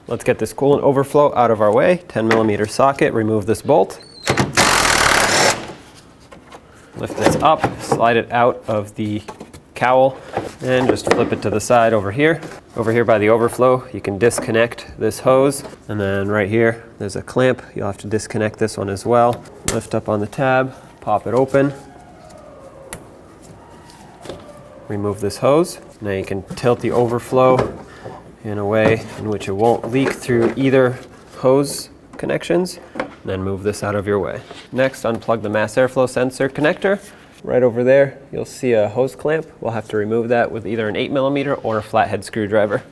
Let's get this coolant overflow out of our way. 10mm socket, remove this bolt. Lift this up, slide it out of the cowl, and just flip it to the side over here. Over here by the overflow, you can disconnect this hose, and then right here, there's a clamp. You'll have to disconnect this one as well. Lift up on the tab, pop it open. Remove this hose. Now you can tilt the overflow in a way in which it won't leak through either hose connections. Then move this out of your way. Next, unplug the mass airflow sensor connector. Right over there, you'll see a hose clamp. We'll have to remove that with either an 8mm or a flathead screwdriver.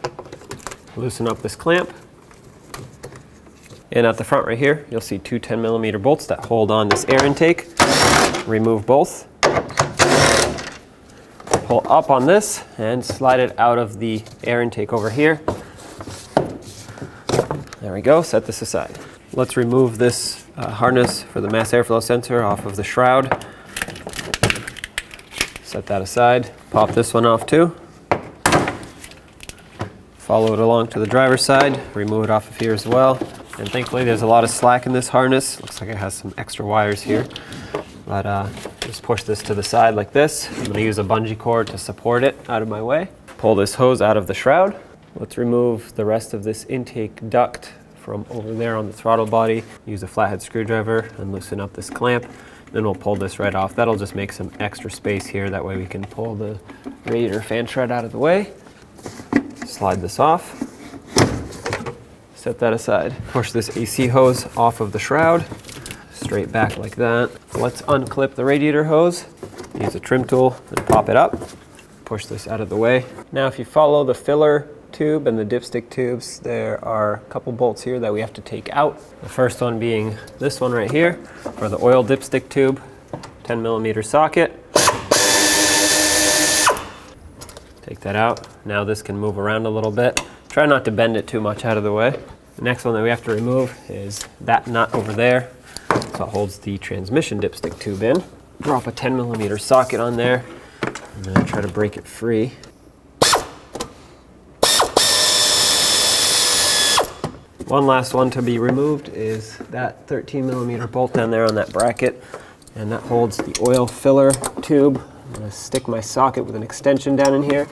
Loosen up this clamp. And at the front right here, you'll see two 10mm bolts that hold on this air intake. Remove both. Pull up on this and slide it out of the air intake over here. There we go, set this aside. Let's remove this harness for the mass airflow sensor off of the shroud. Set that aside. Pop this one off too. Follow it along to the driver's side. Remove it off of here as well. And thankfully there's a lot of slack in this harness. Looks like it has some extra wires here. But just push this to the side like this. I'm going to use a bungee cord to support it out of my way. Pull this hose out of the shroud. Let's remove the rest of this intake duct from over there on the throttle body. Use a flathead screwdriver and loosen up this clamp. Then we'll pull this right off. That'll just make some extra space here. That way we can pull the radiator fan shroud out of the way. Slide this off. Set that aside. Push this AC hose off of the shroud. Straight back like that. Let's unclip the radiator hose. Use a trim tool and pop it up. Push this out of the way. Now if you follow the filler tube and the dipstick tubes, there are a couple bolts here that we have to take out. The first one being this one right here for the oil dipstick tube, 10mm socket. Take that out. Now this can move around a little bit. Try not to bend it too much out of the way. The next one that we have to remove is that nut over there. So it holds the transmission dipstick tube in. Drop a 10mm socket on there and then try to break it free. One last one to be removed is that 13mm bolt down there on that bracket, and that holds the oil filler tube. I'm going to stick my socket with an extension down in here.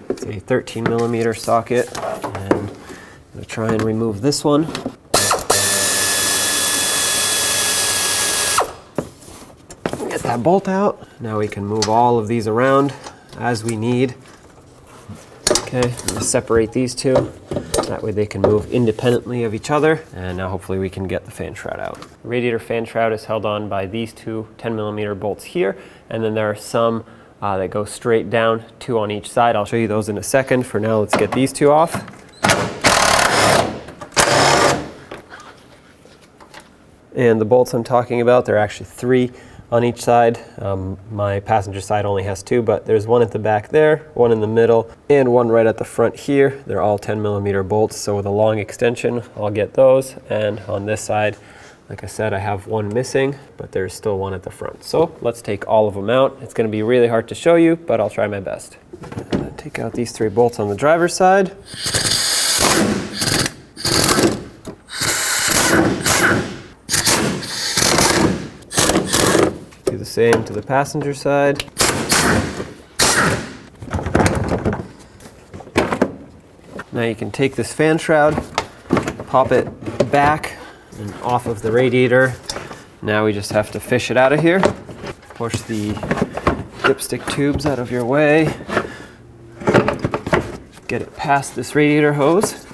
It's a 13mm socket, and I'm going to try and remove this one. Get that bolt out. Now we can move all of these around as we need. Okay, I'm going to separate these two. That way they can move independently of each other. And now hopefully we can get the fan shroud out. The radiator fan shroud is held on by these two 10mm bolts here. And then there are some that go straight down, two on each side. I'll show you those in a second. For now, let's get these two off. And the bolts I'm talking about, there are actually three on each side. My passenger side only has two, but there's one at the back there, one in the middle, and one right at the front here. They're all 10mm bolts, so with a long extension, I'll get those. And on this side, like I said, I have one missing, but there's still one at the front. So let's take all of them out. It's going to be really hard to show you, but I'll try my best. Take out these three bolts on the driver's side. Do the same to the passenger side. Now you can take this fan shroud, pop it back and off of the radiator. Now we just have to fish it out of here. Push the dipstick tubes out of your way. Get it past this radiator hose.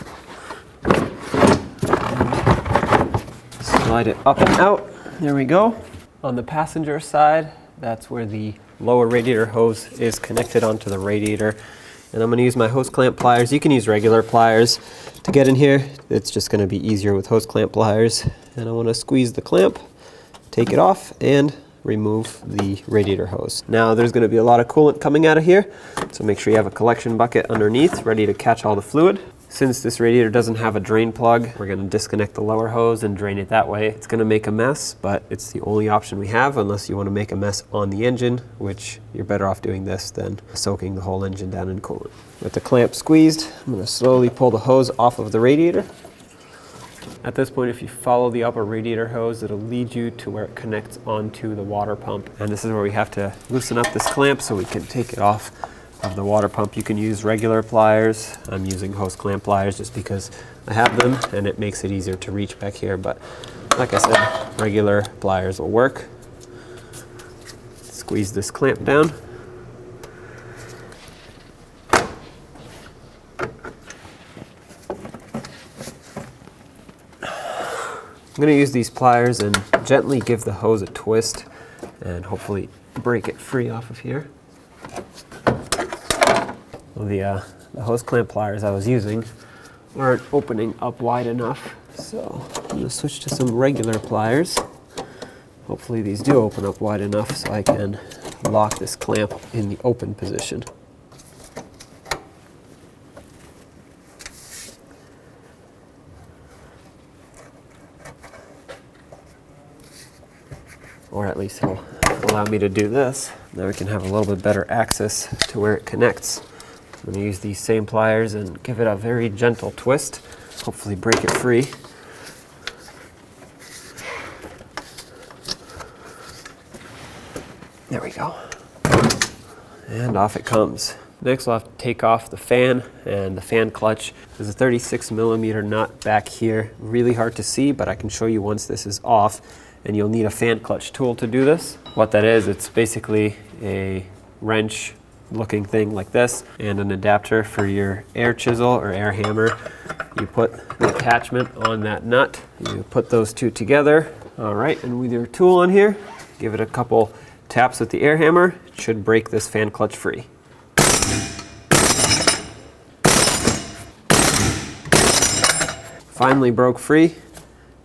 Slide it up and out. There we go. On the passenger side, that's where the lower radiator hose is connected onto the radiator. And I'm going to use my hose clamp pliers. You can use regular pliers to get in here. It's just going to be easier with hose clamp pliers. And I want to squeeze the clamp, take it off, and remove the radiator hose. Now there's going to be a lot of coolant coming out of here, so make sure you have a collection bucket underneath ready to catch all the fluid. Since this radiator doesn't have a drain plug, we're going to disconnect the lower hose and drain it that way. It's going to make a mess, but it's the only option we have unless you want to make a mess on the engine, which you're better off doing this than soaking the whole engine down in coolant. With the clamp squeezed, I'm going to slowly pull the hose off of the radiator. At this point, if you follow the upper radiator hose, it'll lead you to where it connects onto the water pump. And this is where we have to loosen up this clamp so we can take it off of the water pump. You can use regular pliers. I'm using hose clamp pliers just because I have them and it makes it easier to reach back here. But like I said, regular pliers will work. Squeeze this clamp down. I'm going to use these pliers and gently give the hose a twist and hopefully break it free off of here. Well, the hose clamp pliers I was using aren't opening up wide enough, so I'm going to switch to some regular pliers. Hopefully these do open up wide enough so I can lock this clamp in the open position. Or at least he'll allow me to do this. Now we can have a little bit better access to where it connects. I'm going to use these same pliers and give it a very gentle twist, hopefully break it free. There we go. And off it comes. Next we'll have to take off the fan and the fan clutch. There's a 36mm nut back here. Really hard to see, but I can show you once this is off. And you'll need a fan clutch tool to do this. What that is, it's basically a wrench looking thing like this and an adapter for your air chisel or air hammer. You put the attachment on that nut, you put those two together. All right, and with your tool on here, give it a couple taps with the air hammer. It should break this fan clutch free. Finally broke free.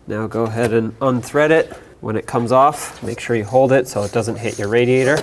Now go ahead and unthread it. When it comes off, make sure you hold it so it doesn't hit your radiator.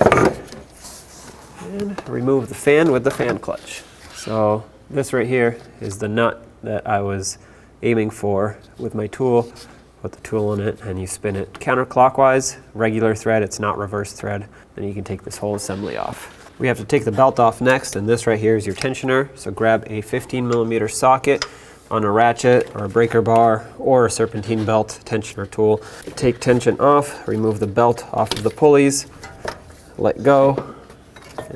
And remove the fan with the fan clutch. So this right here is the nut that I was aiming for with my tool. Put the tool in it and you spin it counterclockwise, regular thread, it's not reverse thread. Then you can take this whole assembly off. We have to take the belt off next, and this right here is your tensioner. So grab a 15mm socket on a ratchet or a breaker bar or a serpentine belt tensioner tool. Take tension off, remove the belt off of the pulleys, let go,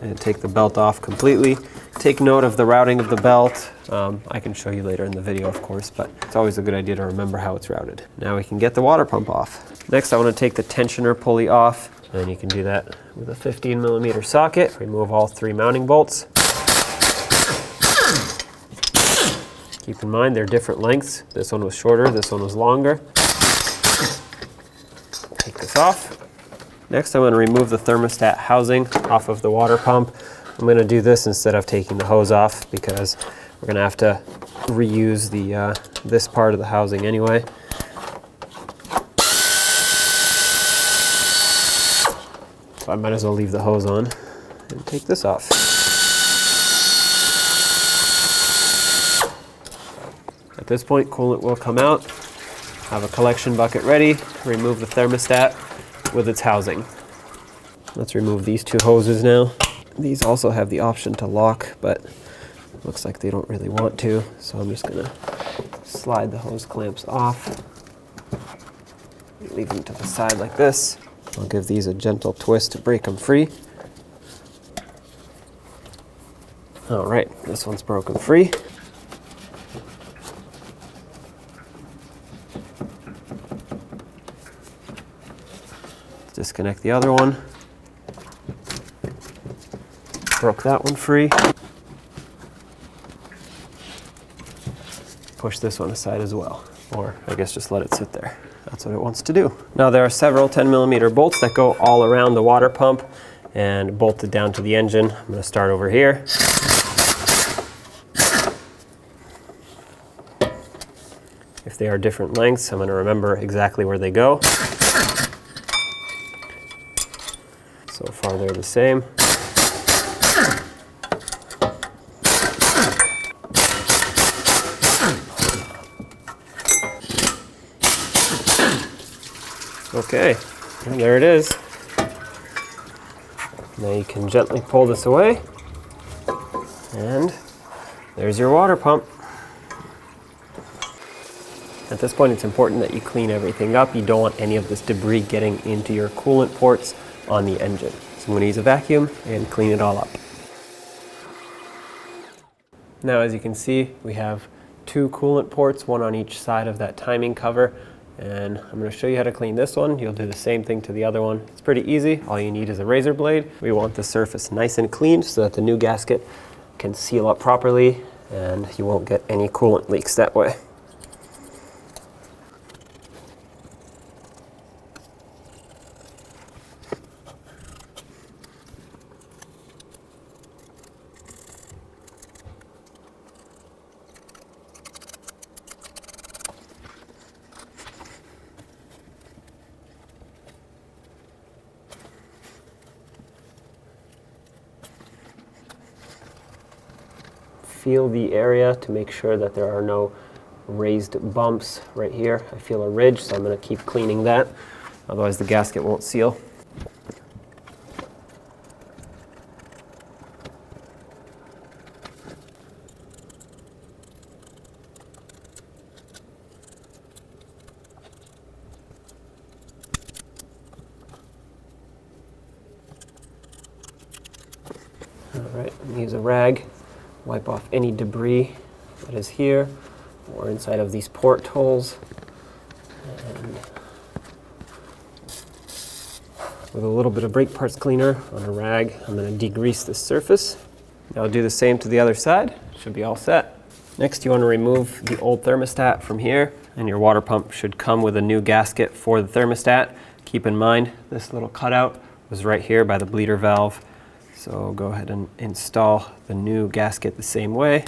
and take the belt off completely. Take note of the routing of the belt. I can show you later in the video, of course, but it's always a good idea to remember how it's routed. Now we can get the water pump off. Next, I want to take the tensioner pulley off, and you can do that with a 15mm socket. Remove all 3 mounting bolts. Keep in mind they're different lengths. This one was shorter, this one was longer. Take this off. Next, I'm going to remove the thermostat housing off of the water pump. I'm going to do this instead of taking the hose off because we're going to have to reuse this part of the housing anyway. So I might as well leave the hose on and take this off. At this point, coolant will come out. Have a collection bucket ready. Remove the thermostat with its housing. Let's remove these 2 hoses now. These also have the option to lock, but looks like they don't really want to. So I'm just gonna slide the hose clamps off. Leave them to the side like this. I'll give these a gentle twist to break them free. All right, this one's broken free. Disconnect the other one. Broke that one free. Push this one aside as well. Or I guess just let it sit there. That's what it wants to do. Now there are several 10mm bolts that go all around the water pump and bolted down to the engine. I'm going to start over here. If they are different lengths, I'm going to remember exactly where they go. So far they're the same. Okay, and there it is. Now you can gently pull this away, and there's your water pump. At this point, it's important that you clean everything up. You don't want any of this debris getting into your coolant ports on the engine. So I'm going to use a vacuum and clean it all up. Now, as you can see, we have 2 coolant ports, one on each side of that timing cover. And I'm going to show you how to clean this one. You'll do the same thing to the other one. It's pretty easy. All you need is a razor blade. We want the surface nice and clean so that the new gasket can seal up properly and you won't get any coolant leaks that way. Feel the area to make sure that there are no raised bumps right here. I feel a ridge, so I'm going to keep cleaning that. Otherwise the gasket won't seal. All right, I'm going to use a rag. Wipe off any debris that is here or inside of these port holes. And with a little bit of brake parts cleaner on a rag, I'm going to degrease this surface. Now I'll do the same to the other side. Should be all set. Next, you want to remove the old thermostat from here, and your water pump should come with a new gasket for the thermostat. Keep in mind, this little cutout was right here by the bleeder valve. So go ahead and install the new gasket the same way.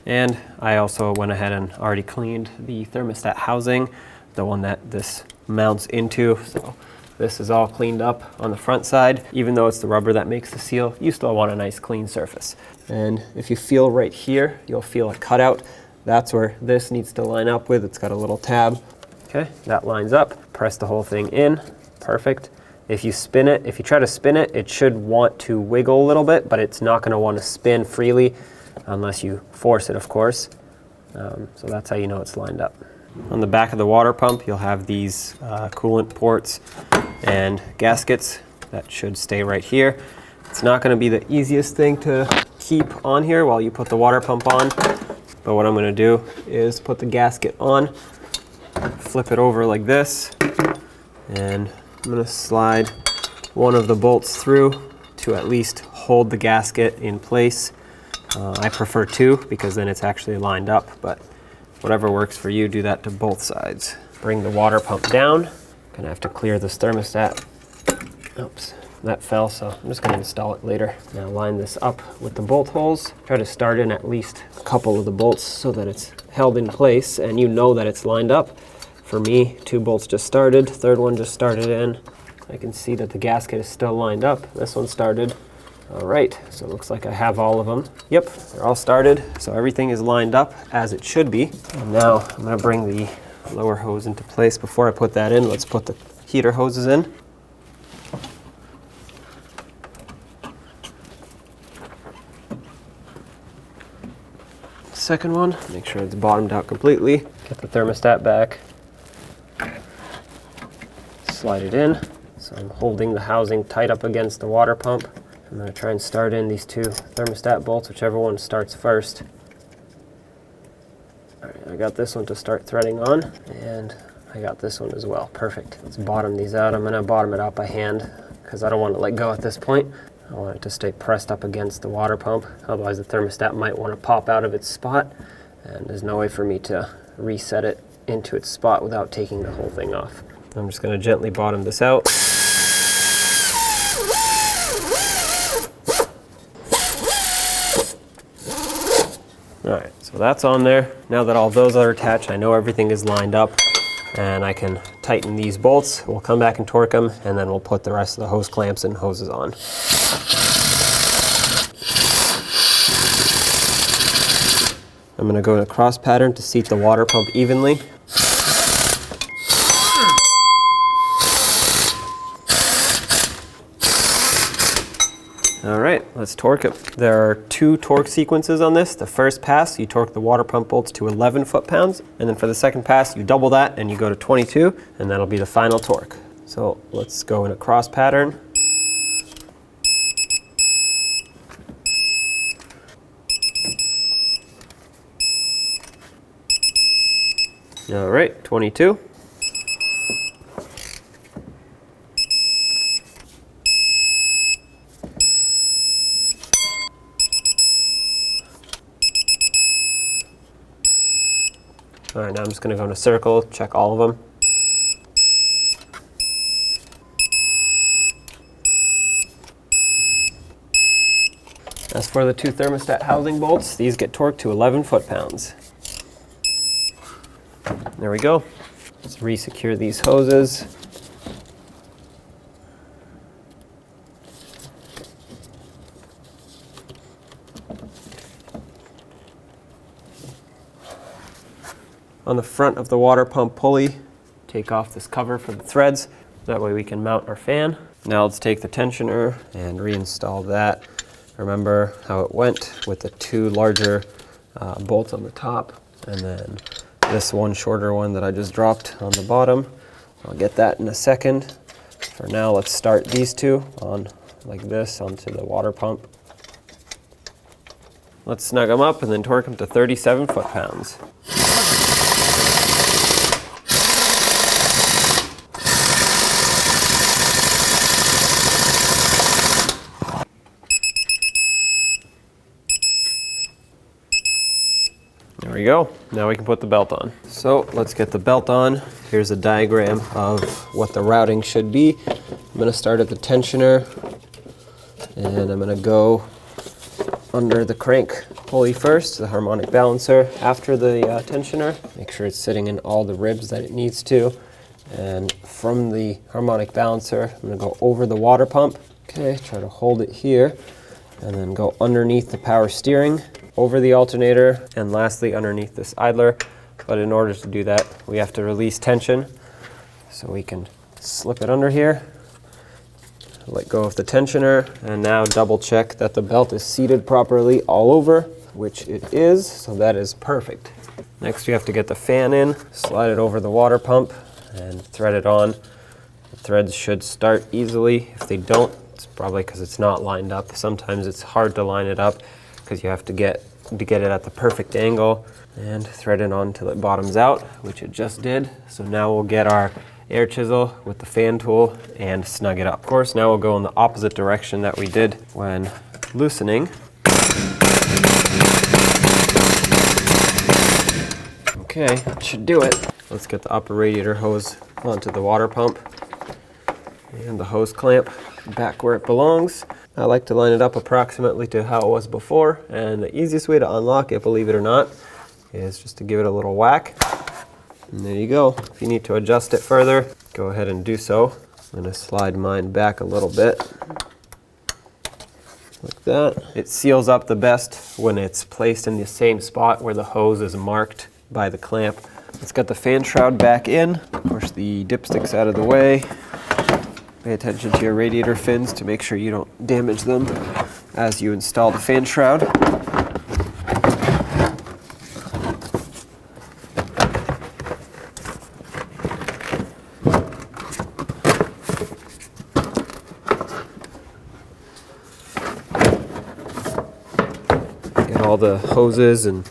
And I also went ahead and already cleaned the thermostat housing, the one that this mounts into. So this is all cleaned up on the front side. Even though it's the rubber that makes the seal, you still want a nice clean surface. And if you feel right here, you'll feel a cutout. That's where this needs to line up with. It's got a little tab. Okay, that lines up. Press the whole thing in. Perfect. If you spin it, if you try to spin it, it should want to wiggle a little bit, but it's not going to want to spin freely unless you force it, of course. So that's how you know it's lined up. On the back of the water pump, you'll have these coolant ports and gaskets that should stay right here. It's not going to be the easiest thing to keep on here while you put the water pump on, but what I'm going to do is put the gasket on, flip it over like this, and I'm going to slide one of the bolts through to at least hold the gasket in place. I prefer 2 because then it's actually lined up, but whatever works for you, do that to both sides. Bring the water pump down. Gonna have to clear this thermostat. Oops, that fell, so I'm just gonna install it later. Now line this up with the bolt holes. Try to start in at least a couple of the bolts so that it's held in place and you know that it's lined up. For me, 2 bolts just started, third one just started in. I can see that the gasket is still lined up. This one started. All right, so it looks like I have all of them. Yep, they're all started. So everything is lined up as it should be. And now I'm gonna bring the lower hose into place. Before I put that in, let's put the heater hoses in. Second one, make sure it's bottomed out completely. Get the thermostat back. Slide it in. So I'm holding the housing tight up against the water pump. I'm going to try and start in these 2 thermostat bolts, whichever one starts first. All right, I got this one to start threading on, and I got this one as well. Perfect. Let's bottom these out. I'm going to bottom it out by hand because I don't want to let go at this point. I want it to stay pressed up against the water pump. Otherwise the thermostat might want to pop out of its spot, and there's no way for me to reset it into its spot without taking the whole thing off. I'm just going to gently bottom this out. All right, so that's on there. Now that all those are attached, I know everything is lined up, and I can tighten these bolts. We'll come back and torque them, and then we'll put the rest of the hose clamps and hoses on. I'm going to go in a cross pattern to seat the water pump evenly. All right, let's torque it. There are 2 torque sequences on this. The first pass, you torque the water pump bolts to 11 foot-pounds, and then for the second pass, you double that and you go to 22, and that'll be the final torque. So let's go in a cross pattern. All right, 22. All right, now I'm just going to go in a circle, check all of them. As for the 2 thermostat housing bolts, these get torqued to 11 foot-pounds. There we go. Let's re-secure these hoses. On the front of the water pump pulley, take off this cover for the threads. That way we can mount our fan. Now let's take the tensioner and reinstall that. Remember how it went with the 2 larger bolts on the top, and then this one shorter one that I just dropped on the bottom. I'll get that in a second. For now, let's start these 2 on like this onto the water pump. Let's snug them up and then torque them to 37 foot-pounds. There we go. Now we can put the belt on. So let's get the belt on. Here's a diagram of what the routing should be. I'm going to start at the tensioner, and I'm going to go under the crank pulley first, the harmonic balancer, after the tensioner. Make sure it's sitting in all the ribs that it needs to. And from the harmonic balancer, I'm going to go over the water pump. Okay, try to hold it here, and then go underneath the power steering, over the alternator, and lastly underneath this idler. But in order to do that, we have to release tension. So we can slip it under here, let go of the tensioner, and now double check that the belt is seated properly all over, which it is, so that is perfect. Next, you have to get the fan in, slide it over the water pump, and thread it on. The threads should start easily. If they don't, it's probably because it's not lined up. Sometimes it's hard to line it up because you have to get it at the perfect angle, and thread it on until it bottoms out, which it just did. So now we'll get our air chisel with the fan tool and snug it up. Of course, now we'll go in the opposite direction that we did when loosening. Okay, that should do it. Let's get the upper radiator hose onto the water pump and the hose clamp back where it belongs. I like to line it up approximately to how it was before, and the easiest way to unlock it, believe it or not, is just to give it a little whack. And there you go. If you need to adjust it further, go ahead and do so. I'm going to slide mine back a little bit, like that. It seals up the best when it's placed in the same spot where the hose is marked by the clamp. Let's get the fan shroud back in, push the dipsticks out of the way. Pay attention to your radiator fins to make sure you don't damage them as you install the fan shroud. Get all the hoses and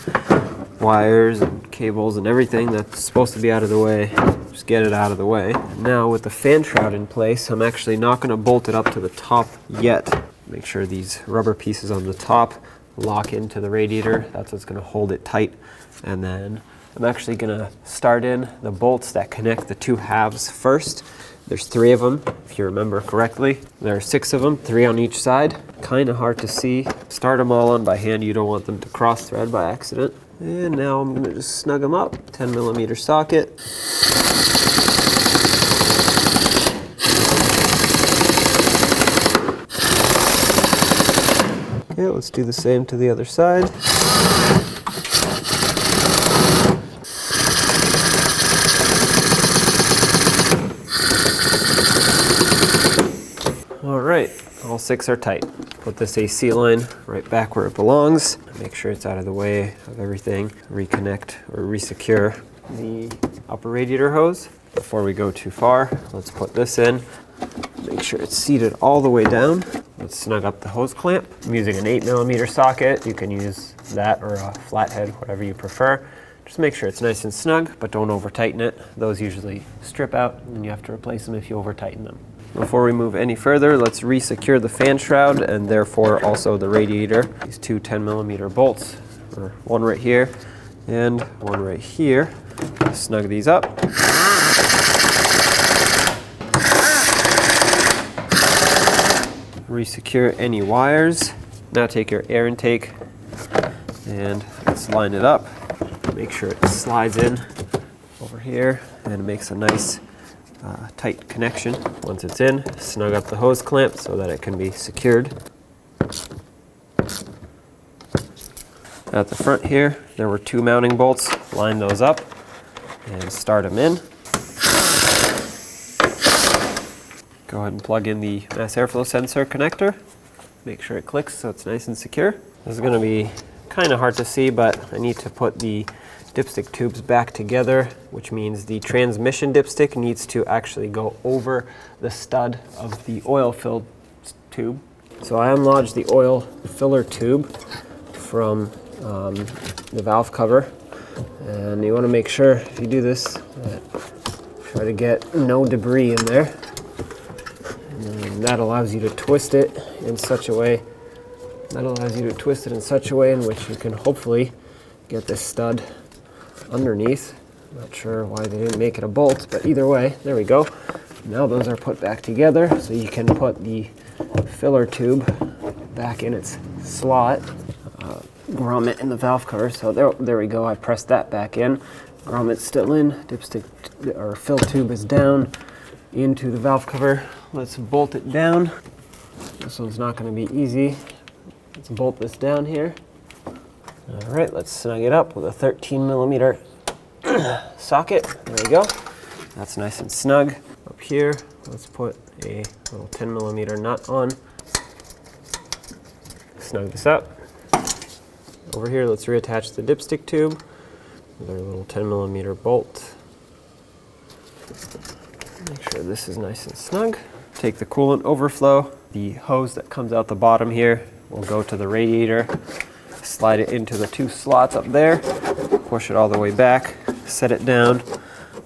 wires and cables and everything that's supposed to be out of the way. Just get it out of the way. Now with the fan shroud in place, I'm actually not going to bolt it up to the top yet. Make sure these rubber pieces on the top lock into the radiator. That's what's going to hold it tight. And then I'm actually going to start in the bolts that connect the 2 halves first. There's 3 of them, if you remember correctly. There are 6 of them, 3 on each side. Kind of hard to see. Start them all on by hand. You don't want them to cross thread by accident. And now I'm going to just snug them up. 10mm socket. Okay, let's do the same to the other side. All right, all All 6 are tight. Put this AC line right back where it belongs. Make sure it's out of the way of everything. Reconnect or resecure the upper radiator hose. Before we go too far, let's put this in. Make sure it's seated all the way down. Let's snug up the hose clamp. I'm using an 8mm socket. You can use that or a flathead, whatever you prefer. Just make sure it's nice and snug, but don't over tighten it. Those usually strip out and you have to replace them if you over tighten them. Before we move any further, let's resecure the fan shroud and therefore also the radiator. These 2 10mm bolts, or one right here and one right here. Snug these up. Resecure any wires. Now take your air intake and let's line it up. Make sure it slides in over here and makes a nice tight connection. Once it's in, snug up the hose clamp so that it can be secured. At the front here, there were 2 mounting bolts. Line those up and start them in. Go ahead and plug in the mass airflow sensor connector. Make sure it clicks so it's nice and secure. This is going to be kind of hard to see, but I need to put the dipstick tubes back together, which means the transmission dipstick needs to actually go over the stud of the oil-filled tube. So I unlodged the oil filler tube from the valve cover, and you want to make sure if you do this, try to get no debris in there. And that allows you to twist it in such a way. In which you can hopefully get this stud underneath. Not sure why they didn't make it a bolt, but either way, there we go. Now those are put back together, so you can put the filler tube back in its slot. Grommet in the valve cover, so there we go. I pressed that back in. Grommet's still in. Dipstick or fill tube is down into the valve cover. Let's bolt it down. This one's not going to be easy. Let's bolt this down here. All right, let's snug it up with a 13mm socket. There we go. That's nice and snug. Up here, let's put a little 10mm nut on. Snug this up. Over here, let's reattach the dipstick tube with our little 10mm bolt. Make sure this is nice and snug. Take the coolant overflow. The hose that comes out the bottom here will go to the radiator. Slide it into the 2 slots up there. Push it all the way back. Set it down.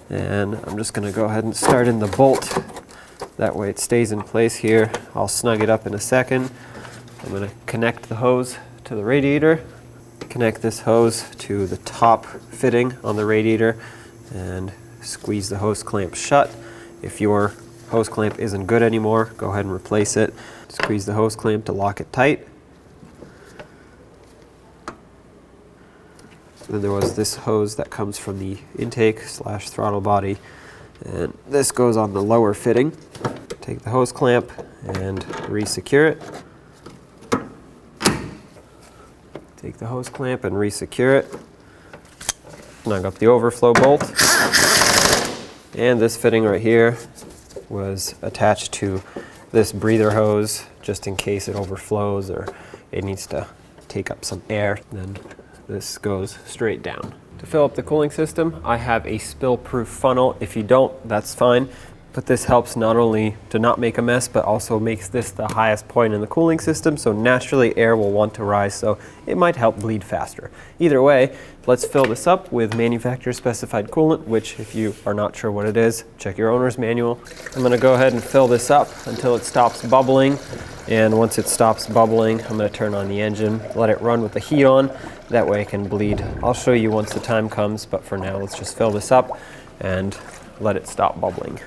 And I'm just going to go ahead and start in the bolt. That way it stays in place here. I'll snug it up in a second. I'm going to connect the hose to the radiator. Connect this hose to the top fitting on the radiator and squeeze the hose clamp shut. If your hose clamp isn't good anymore, go ahead and replace it. Squeeze the hose clamp to lock it tight. Then there was this hose that comes from the intake / throttle body, and this goes on the lower fitting. Take the hose clamp and re-secure it. Take the hose clamp and re-secure it. Snug up the overflow bolt. And this fitting right here was attached to this breather hose just in case it overflows or it needs to take up some air. Then this goes straight down. To fill up the cooling system, I have a spill-proof funnel. If you don't, that's fine. But this helps not only to not make a mess, but also makes this the highest point in the cooling system, so naturally air will want to rise, so it might help bleed faster. Either way, let's fill this up with manufacturer specified coolant, which if you are not sure what it is, check your owner's manual. I'm gonna go ahead and fill this up until it stops bubbling, and once it stops bubbling, I'm gonna turn on the engine, let it run with the heat on, that way it can bleed. I'll show you once the time comes, but for now, let's just fill this up and let it stop bubbling.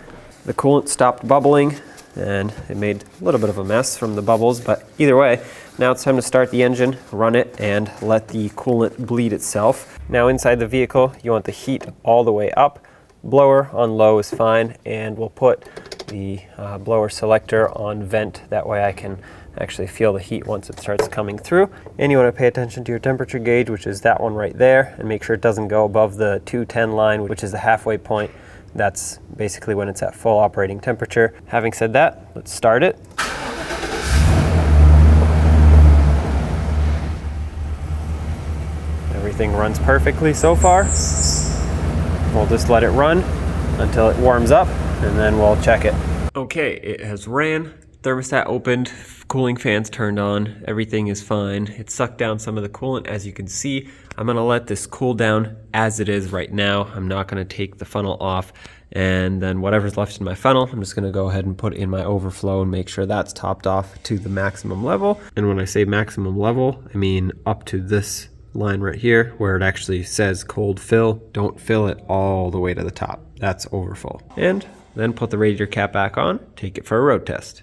The coolant stopped bubbling and it made a little bit of a mess from the bubbles, but either way, now it's time to start the engine, run it, and let the coolant bleed itself. Now inside the vehicle, you want the heat all the way up. Blower on low is fine, and we'll put the blower selector on vent. That way I can actually feel the heat once it starts coming through. And you want to pay attention to your temperature gauge, which is that one right there, and make sure it doesn't go above the 210 line, which is the halfway point. That's basically when it's at full operating temperature. Having said that, let's start it. Everything runs perfectly so far. We'll just let it run until it warms up, and then we'll check it. Okay, it has ran. Thermostat opened, cooling fans turned on, everything is fine. It sucked down some of the coolant, as you can see. I'm gonna let this cool down as it is right now. I'm not gonna take the funnel off, and then whatever's left in my funnel, I'm just gonna go ahead and put in my overflow and make sure that's topped off to the maximum level. And when I say maximum level, I mean up to this line right here where it actually says cold fill. Don't fill it all the way to the top. That's overfull. And then put the radiator cap back on, take it for a road test.